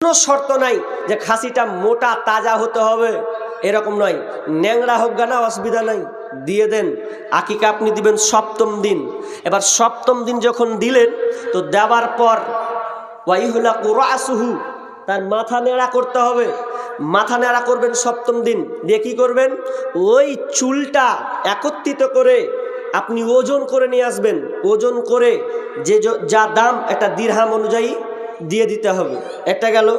কোনো শর্ত নাই যে খাসিটা মোটা তাজা হতে হবে, এরকম নয়। ন্যাংরা হোক গানা অসুবিধা নাই, দিয়ে দেন। আকিকা আপনি দিবেন সপ্তম দিন। এবার সপ্তম দিন যখন দিলেন, তো দেওয়ার পর ওয়াইহুলাকু রাসুহু, তার মাথা নেড়া করতে হবে। মাথা নেড়া করবেন সপ্তম দিন। দিয়ে কী করবেন? ওই চুলটা একত্রিত করে আপনি ওজন করে নিয়ে আসবেন। ওজন করে যে যা দাম একটা দিরহাম অনুযায়ী দিয়ে দিতে হবে। একটা গেল।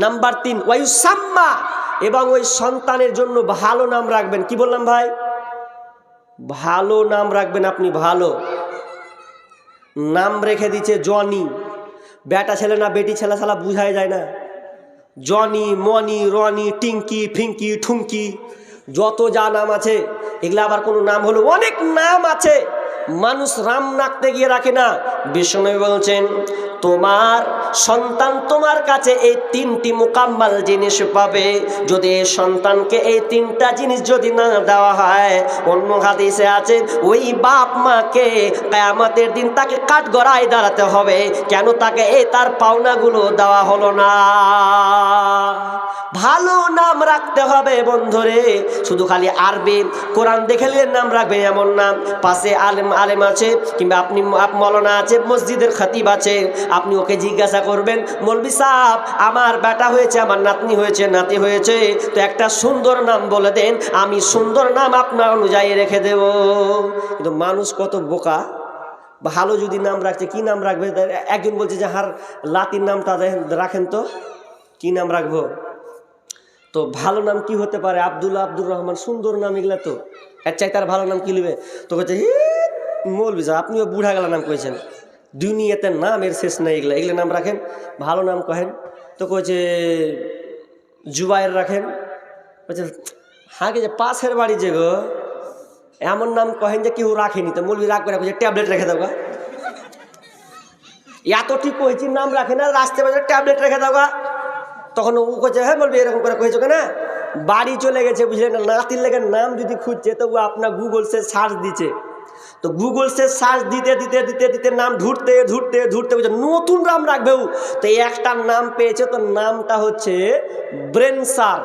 নাম্বার 3, ওয়ায়ুসাম্মা, এবং ওই সন্তানের জন্য ভালো নাম রাখবেন। কি বললাম ভাই? ভালো নাম রাখবেন। আপনি ভালো নাম রেখে দিচ্ছে জনি। বেটা ছেলে না বেটি ছেলে শালা বুঝাই যায় না। জনি, মনি, রনি, টিঙ্কি, ফিঙ্কি, ঠুঙ্কি, যত যা নাম আছে এগুলা আবার কোনো নাম হলো, অনেক নাম আছে। মানুষ রাম রাখতে গিয়ে রাখে না। বিষ্ণু বলছেন, তোমার সন্তান তোমার কাছে এই 3টি মোকাম্মাল জিনিস পাবে। যদি এই সন্তানকে এই 3টা জিনিস যদি না দেওয়া হয়, অন্য হাদিসে আছে ওই বাপ মাকে কিয়ামতের দিন তাকে কাঠগড়ায় দাঁড়াতে হবে। কেন তাকে এই তার পাওনাগুলো দেওয়া হলো না? ভালো নাম রাখতে হবে বন্ধুরে। শুধু খালি আরবি কোরআন দেখে নাম রাখবে এমন নাম। পাশে আলেম আছে, কিংবা আপনি মৌলানা আছে, মসজিদের খতিব আছে, আপনি ওকে জিজ্ঞাসা করবেন, মৌলভী সাহেব আমার বেটা হয়েছে, আমার নাতনি হয়েছে, নাতি হয়েছে, তো একটা সুন্দর নাম বলে দেন, আমি সুন্দর নাম আপনার অনুযায়ী রেখে দেব। কিন্তু মানুষ কত বোকা। ভালো যদি নাম রাখছে, কি নাম রাখবে? একজন বলছে যে হার লাতির নামটা রাখেন তো, কি নাম রাখবো? তো ভালো নাম কি হতে পারে? আব্দুল্লাহ, আব্দুর রহমান, সুন্দর নাম এগুলা। তো এর চাই তার ভালো নাম কি লিবে? তো বলছে মৌলভী সাহেব আপনিও বুড়া গেলা নাম কয়েছেন, দুনিয়াতে নামের শেষ নেই, এগুলো নাম রাখেন, ভালো নাম কহেন। তো কয়েছে জুবাইর রাখেন। বলছে হাঁকে যে পাশের বাড়ি যে গো, এমন নাম কহেন যে কেউ রাখেনি। তো মৌলভী রাগ করে ট্যাবলেট রেখে দাও গা। এত ঠিক কয়েছি নাম রাখে না, রাস্তায় বাজারে ট্যাবলেট রেখে দাও গা। তখন ও কয়েছে হ্যাঁ বলবি এরকম করে কয়েছো কেন? বাড়ি চলে গেছে, বুঝলেন না? নাতির লেগে নাম যদি খুঁজছে, তো ও আপনার গুগল সে সার্চ দিচ্ছে। তো গুগল সে সার্চ দিতে দিতে দিতে দিতে নাম ঢুঁড়তে ঢুঁড়তে ঢুঁড়তে বুঝে নতুন নাম রাখবেও। তো এই একটা নাম পেয়েছে, তো নামটা হচ্ছে ব্রেন সার।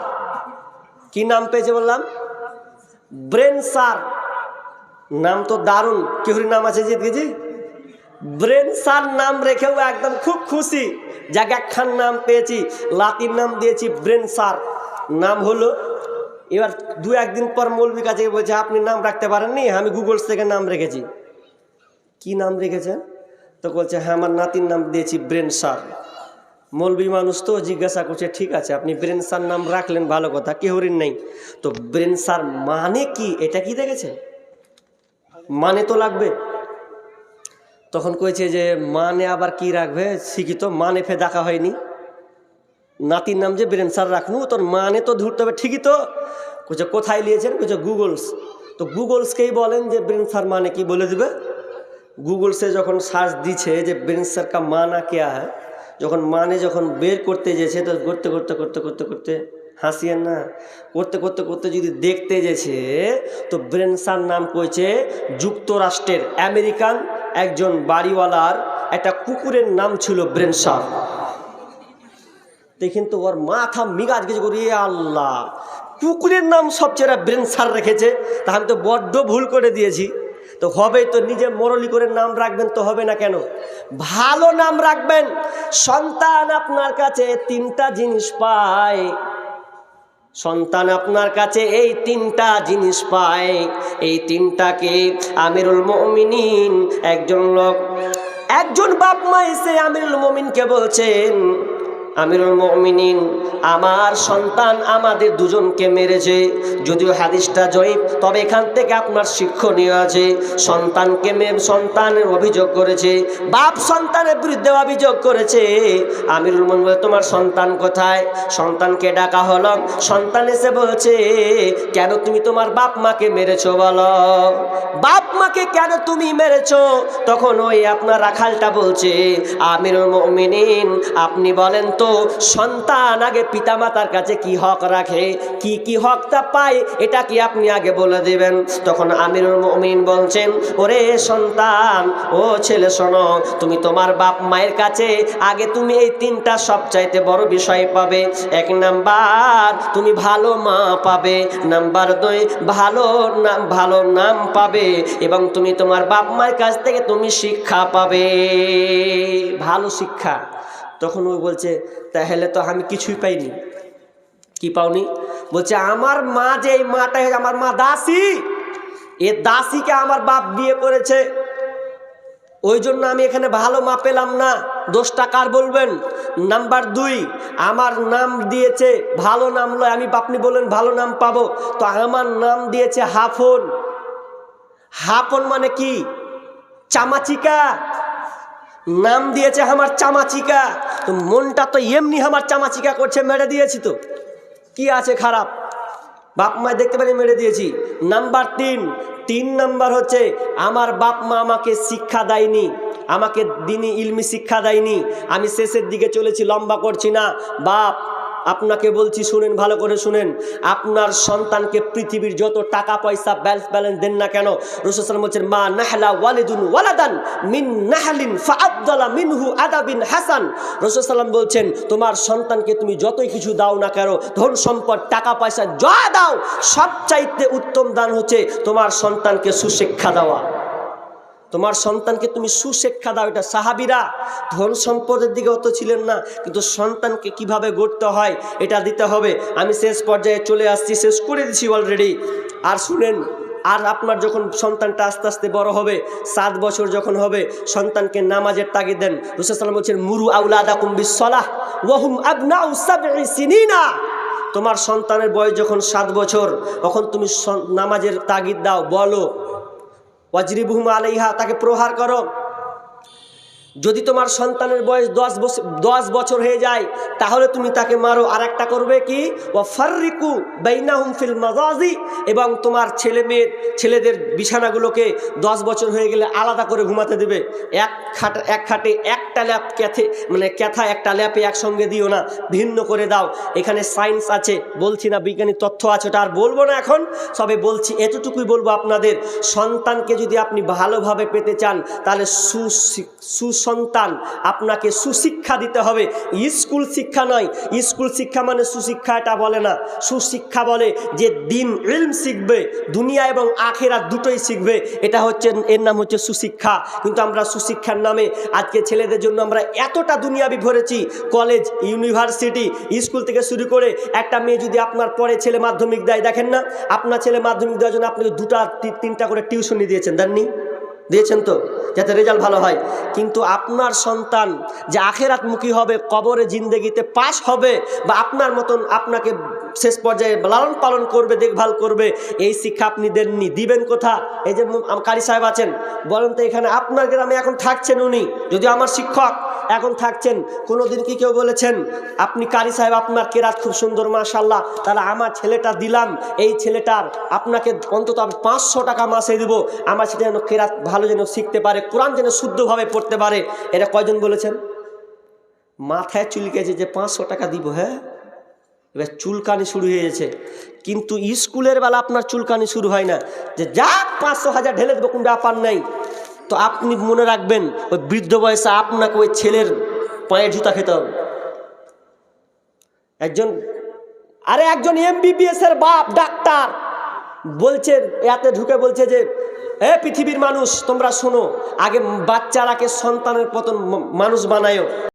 কি নাম পেয়েছে বললাম? ব্রেন সার। নাম তো দারুণ। কেউরি নাম আছে জিতগেছি, ব্রেন সার নাম রেখেও একদম খুব খুশি। জায়গা খান নাম পেয়েছি, লাতির নাম দিয়েছি ব্রেন সার। নাম হলো। এবার 2-1 দিন পর মৌলভীর কাছে বলছে আপনি নাম রাখতে পারেননি, আমি গুগল থেকে নাম রেখেছি। কি নাম রেখেছেন? তো বলছে হ্যাঁ আমার নাতির নাম দিয়েছি ব্রেন সার। মৌলভী মানুষ তো জিজ্ঞাসা করছে ঠিক আছে আপনি ব্রেন সার নাম রাখলেন, ভালো কথা, কেহরিন নেই। তো ব্রেন সার মানে কি, এটা কি দেখেছে? মানে তো লাগবে। তখন কইছে যে মানে আবার কি রাখবে শিখিত, মানে ফে দেখা হয়নি। নাতির নাম যে ব্রেন সার রাখনু, তোর মানে তো ধরতে হবে ঠিকই। তো কইছে কোথায় নিয়েছেন? কইছে গুগলস। তো গুগলসকেই বলেন যে ব্রেন সার মানে কি বলে দিবে। গুগলসে যখন সার্চ দিছে যে ব্রেন সার কা মানা क्या है, যখন বের করতে যেছে, তো করতে করতে করতে করতে করতে হাসিয়েন না, করতে করতে করতে যদি দেখতে যেছে, তো ব্রেন সার নাম কইছে যুক্তরাষ্ট্রের আমেরিকান একজন বাড়িওয়ালার একটা কুকুরের নাম ছিল ব্রেন সার। দেখেন তো ওর মাথা মিগাজ গেছে, করি আল্লাহ কুকুরের নাম সবচেয়ে ব্রেন সার রেখেছে, তা আমি তো বড্ড ভুল করে দিয়েছি। তো হবে তো নিজে মরলি করে নাম রাখবেন, তো হবে না কেন? ভালো নাম রাখবেন। সন্তান আপনার কাছে 3টা জিনিস পায়। সন্তান আপনার কাছে এই 3টা জিনিস পায়। এই 3টাকে আমিরুল মুমিনিন একজন বাপ মা এসে আমিরুল মুমিনকে বলছেন, আমিরুল মুমিনিন আমার সন্তান আমাদের দুজনকে মেরেছে। যদিও হাদিসটা জয়ীফ, তবে এখান থেকে আপনার শিক্ষণীয় আছে। সন্তানের অভিযোগ করেছে, বাপ সন্তানের বিরুদ্ধে অভিযোগ করেছে। আমিরুল মুমিন বলে তোমার সন্তান কোথায়? সন্তানকে ডাকা হলো। সন্তান এসে বলছে কেন তুমি তোমার বাপ মাকে মেরেছো বলো। বাপ মাকে কেন তুমি মেরেছো? তখন ওই আপনার রাখালটা বলছে, আমিরুল মুমিনিন আপনি বলেন তো, সন্তান আগে পিতামাতার কাছে কি হক রাখে, কি কি হকটা পায়, এটা কি আপনি আগে বলে দেবেন? তখন আমিরুল মুমিনিন বলছেন, ওরে সন্তান, ও ছেলে শোনো, তুমি তোমার বাপ মায়ের কাছে আগে তুমি এই তিনটা সবচাইতে বড় বিষয় পাবে। এক নাম্বার তুমি ভালো মা পাবে, নাম্বার দুই ভালো নাম পাবে, এবং তুমি তোমার বাপ মায়ের কাছ থেকে তুমি শিক্ষা পাবে, ভালো শিক্ষা। তখন ও বলছে, তাহলে তো আমি কিছুই পাইনি। কি পাওনি? বলছে, আমার মা যে এই মাটা, আমার মা দাসী, এ দাসীকে আমার বাপ বিয়ে করেছে, ওই জন্য আমি এখানে ভালো মা পেলাম না। দোষটা কার বলবেন? নাম্বার দুই, আমার নাম দিয়েছে ভালো নাম লয়, আমি আপনি বললেন ভালো নাম পাবো, তো আমার নাম দিয়েছে হাফন। হাফন মানে কি? চামাচিকা। নাম দিয়েছে আমার চামাচিকা, তো মনটা তো এমনি আমার চামাচিকা করছে, মেরে দিয়েছি তো কি আছে খারাপ? বাপ মায় দেখতে পারি মেরে দিয়েছি। নাম্বার তিন নাম্বার হচ্ছে, আমার বাপ মা আমাকে শিক্ষা দেয়নি, আমাকে দিনী ইলমি শিক্ষা দেয়নি। আমি শেষের দিকে চলেছি, লম্বা করছি না। বাপ আপনাকে বলছি, শুনেন, ভালো করে শুনেন, আপনার সন্তানকে পৃথিবীর যত টাকা পয়সা ব্যালেন্স দেন না কেন, রাসূল সাল্লাল্লাহু আলাইহি ওয়াসাল্লাম বলছেন, মা নাহলা ওয়ালিদুন ওয়ালাদান মিন নাহলিন ফাআদদালা মিনহু আদাবিন হাসান। রাসূল সাল্লাল্লাহু আলাইহি ওয়াসাল্লাম বলছেন, তোমার সন্তানকে তুমি যতই কিছু দাও না কেন, ধন সম্পদ টাকা পয়সা যা দাও, সবচাইতে উত্তম দান হচ্ছে তোমার সন্তানকে সুশিক্ষা দেওয়া। তোমার সন্তানকে তুমি সুশিক্ষা দাও। এটা সাহাবীরা ধন সম্পদের দিকে অত ছিলেন না, কিন্তু সন্তানকে কিভাবে গড়তে হয় এটা দিতে হবে। আমি শেষ পর্যায়ে চলে আসছি, শেষ করে দিছি অলরেডি। আর শুনেন, আর আপনার যখন সন্তানটা আস্তে আস্তে বড় হবে, 7 বছর যখন হবে, সন্তানকে নামাজের তাগিদ দেন। রাসূল সাল্লাল্লাহু আলাইহি ওয়াসাল্লাম বলছেন, মুরু আওলাদাকুম বিসসালাহ ওয়া হুম আবনাউ 7 সিনিনা। তোমার সন্তানের বয়স যখন 7 বছর, তখন তুমি নামাজের তাগিদ দাও, বলো ওয়াজরিবুহুম আলাইহা, তাকে প্রহার করো। যদি তোমার সন্তানের বয়স 10 বছর হয়ে যায়, তাহলে তুমি তাকে মারো। আর একটা করবে কি, ওয়াফাররিকু বাইনাহুম ফিল মাযাজি, এবং তোমার ছেলেদের বিছানাগুলোকে 10 বছর হয়ে গেলে আলাদা করে ঘুমাতে দেবে। এক খাটে একটা ল্যাপ ক্যাথা একটা ল্যাপে একসঙ্গে দিও না, ভিন্ন করে দাও। এখানে সায়েন্স আছে, বলছি না, বিজ্ঞানী তথ্য আছে, ওটা আর বলবো না এখন, সবে বলছি, এতটুকুই বলবো আপনাদের। সন্তানকে যদি আপনি ভালোভাবে পেতে চান, তাহলে সুসন্তান আপনাকে সুশিক্ষা দিতে হবে। স্কুল শিক্ষা নয়, স্কুল শিক্ষা মানে সুশিক্ষা এটা বলে না। সুশিক্ষা বলে যে দিন ইলম শিখবে, দুনিয়া এবং আখিরাত দুটোই শিখবে, এটা হচ্ছে, এর নাম হচ্ছে সুশিক্ষা। কিন্তু আমরা সুশিক্ষার নামে আজকে ছেলেদের জন্য আমরা এতটা দুনিয়াবি ভরেছি। কলেজ, ইউনিভার্সিটি, স্কুল থেকে শুরু করে, একটা মেয়ে যদি আপনার পরে ছেলে মাধ্যমিক দেয়, দেখেন না, আপনার ছেলে মাধ্যমিক দেওয়ার জন্য আপনাকে 2-3টা করে টিউশনি দিয়েছেন, দেননি? দিয়েছেন তো, যাতে রেজাল্ট ভালো হয়। কিন্তু আপনার সন্তান যে আখেরাতমুখী হবে, কবরে জিন্দেগিতে পাস হবে, বা আপনার মতন আপনাকে শেষ পর্যায়ে লালন পালন করবে, দেখভাল করবে, এই শিক্ষা আপনি দেননি। দিবেন কোথা? এই যে কারি সাহেব আছেন, বলেন তো, এখানে আপনার গ্রামে এখন থাকছেন উনি, যদি আমার শিক্ষক এখন থাকছেন, কোনো দিন কি কেউ বলেছেন, আপনি কারি সাহেব আপনার কেরাত খুব সুন্দর মাশাআল্লাহ, তাহলে আমার ছেলেটা দিলাম, এই ছেলেটার আপনাকে অন্তত আমি 500 টাকা মাসে দেবো, আমার সেটা যেন কেরাত ভালো যেন শিখতে পারে, কোরআন যেন শুদ্ধভাবে পড়তে পারে? এটা কয়জন বলেছেন? মাথায় চুলকেছে যে 500 টাকা দিব। হ্যাঁ, এবার চুলকানি শুরু হয়ে গেছে। কিন্তু স্কুলের বেলা আপনার চুলকানি শুরু হয় না, যে যা 500,000 ঢেলে দেবো, কোনো ব্যাপার নাই। তো আপনি মনে রাখবেন, ওই বৃদ্ধ বয়সে আপনাকে ওই ছেলের পায়ের জুতা খেতে হবে। একজন MBBS এর বাপ ডাক্তার বলছে, এতে ঢুকে বলছে যে, পৃথিবীর মানুষ তোমরা শোনো, আগে বাচ্চারাকে সন্তানের মতন মানুষ বানায়ো।